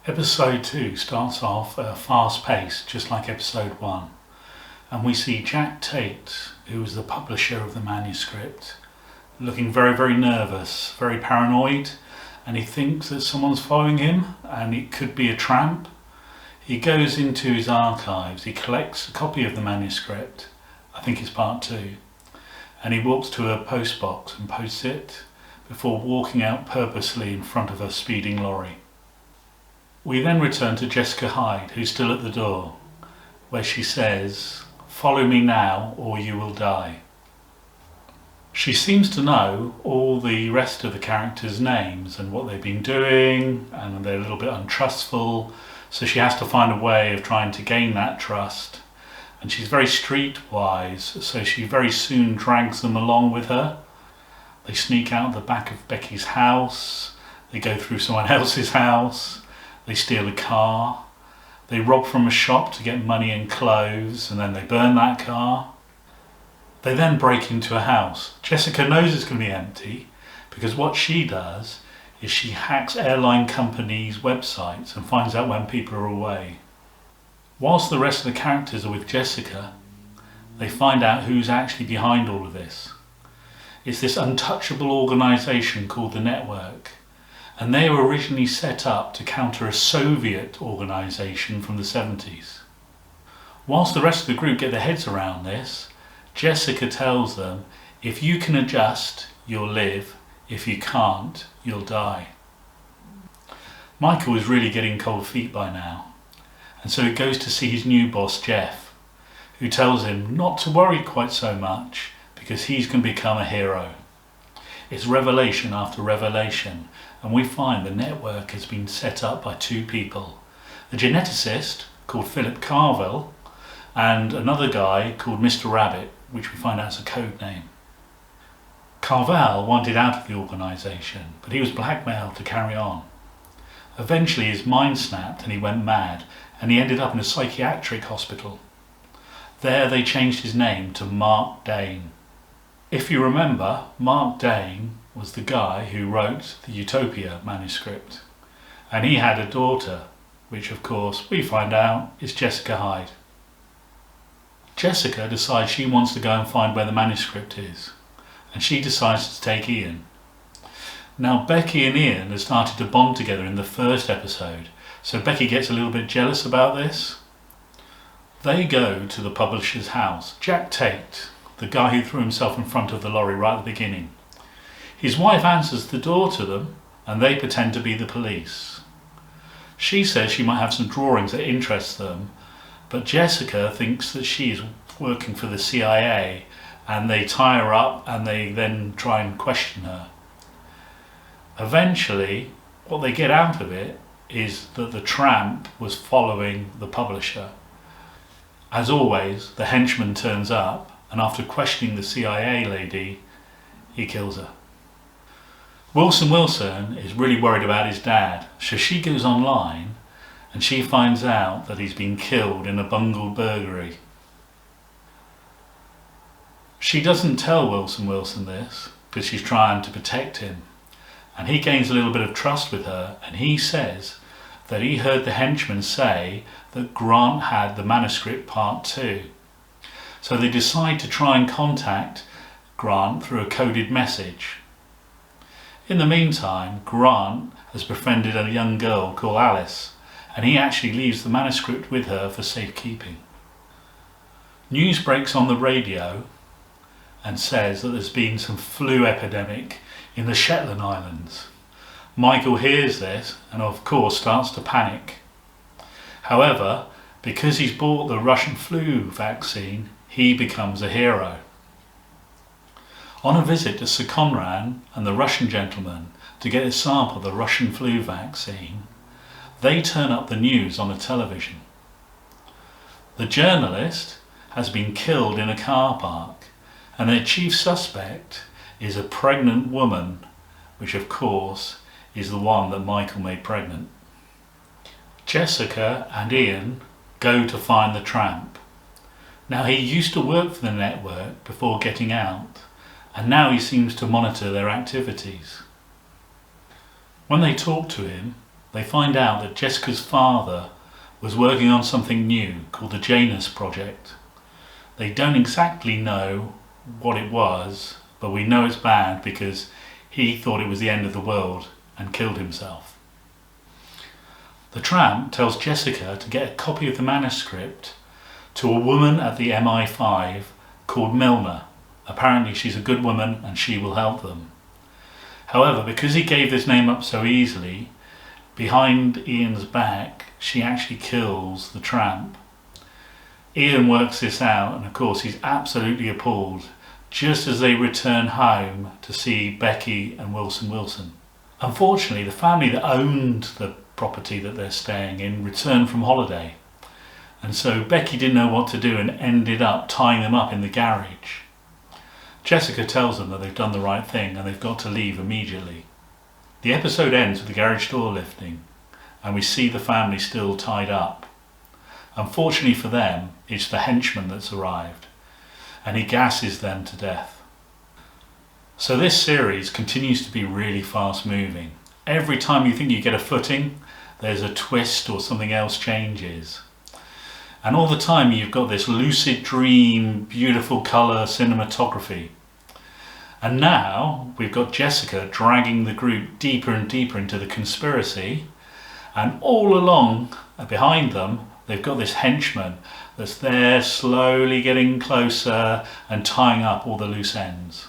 Episode 2 starts off at a fast pace, just like episode 1, and we see Jack Tate, who is the publisher of the manuscript, looking very, very nervous, very paranoid, and he thinks that someone's following him, and it could be a tramp. He goes into his archives, he collects a copy of the manuscript, I think it's part 2, and he walks to a post box and posts it before walking out purposely in front of a speeding lorry. We then return to Jessica Hyde, who's still at the door, where she says, "Follow me now or you will die." She seems to know all the rest of the characters' names and what they've been doing, and they're a little bit untrustful, so she has to find a way of trying to gain that trust. And she's very streetwise, so she very soon drags them along with her. They sneak out the back of Becky's house, they go through someone else's house, they steal a car, they rob from a shop to get money and clothes, and then they burn that car. They then break into a house. Jessica knows it's going to be empty because what she does is she hacks airline companies' websites and finds out when people are away. Whilst the rest of the characters are with Jessica, they find out who's actually behind all of this. It's this untouchable organisation called the Network, and they were originally set up to counter a Soviet organisation from the 70s. Whilst the rest of the group get their heads around this, Jessica tells them, if you can adjust, you'll live. If you can't, you'll die. Michael is really getting cold feet by now, and so he goes to see his new boss, Jeff, who tells him not to worry quite so much because he's going to become a hero. It's revelation after revelation, and we find the network has been set up by 2 people. A geneticist called Philip Carville and another guy called Mr. Rabbit, which we find out is a code name. Carville wanted out of the organisation, but he was blackmailed to carry on. Eventually his mind snapped and he went mad, and he ended up in a psychiatric hospital. There they changed his name to Mark Dane. If you remember, Mark Dane was the guy who wrote the Utopia manuscript, and he had a daughter, which of course we find out is Jessica Hyde. Jessica decides she wants to go and find where the manuscript is, and she decides to take Ian. Now Becky and Ian have started to bond together in the first episode, so Becky gets a little bit jealous about this. They go to the publisher's house, Jack Tate, the guy who threw himself in front of the lorry right at the beginning. His wife answers the door to them, and they pretend to be the police. She says she might have some drawings that interest them, but Jessica thinks that she is working for the CIA, and they tie her up and they then try and question her. Eventually, what they get out of it is that the tramp was following the publisher. As always, the henchman turns up, and after questioning the CIA lady, he kills her. Wilson is really worried about his dad, so she goes online and she finds out that he's been killed in a bungled burglary. She doesn't tell Wilson this because she's trying to protect him, and he gains a little bit of trust with her, and he says that he heard the henchman say that Grant had the manuscript part 2. So they decide to try and contact Grant through a coded message. In the meantime, Grant has befriended a young girl called Alice, and he actually leaves the manuscript with her for safekeeping. News breaks on the radio and says that there's been some flu epidemic in the Shetland Islands. Michael hears this and of course starts to panic. However, because he's bought the Russian flu vaccine, he becomes a hero. On a visit to Sir Conran and the Russian gentleman to get a sample of the Russian flu vaccine, they turn up the news on the television. The journalist has been killed in a car park, and their chief suspect is a pregnant woman, which of course is the one that Michael made pregnant. Jessica and Ian go to find the tramp. Now he used to work for the network before getting out, and now he seems to monitor their activities. When they talk to him, they find out that Jessica's father was working on something new called the Janus Project. They don't exactly know what it was, but we know it's bad because he thought it was the end of the world and killed himself. The tramp tells Jessica to get a copy of the manuscript to a woman at the MI5 called Milner. Apparently she's a good woman and she will help them. However, because he gave this name up so easily, behind Ian's back she actually kills the tramp. Ian works this out, and of course he's absolutely appalled just as they return home to see Becky and Wilson. Unfortunately, the family that owned the property that they're staying in returned from holiday, and so Becky didn't know what to do and ended up tying them up in the garage. Jessica tells them that they've done the right thing and they've got to leave immediately. The episode ends with the garage door lifting and we see the family still tied up. Unfortunately for them, it's the henchman that's arrived and he gasses them to death. So this series continues to be really fast moving. Every time you think you get a footing, there's a twist or something else changes. And all the time you've got this lucid dream, beautiful colour cinematography. And now we've got Jessica dragging the group deeper and deeper into the conspiracy, and all along behind them they've got this henchman that's there slowly getting closer and tying up all the loose ends.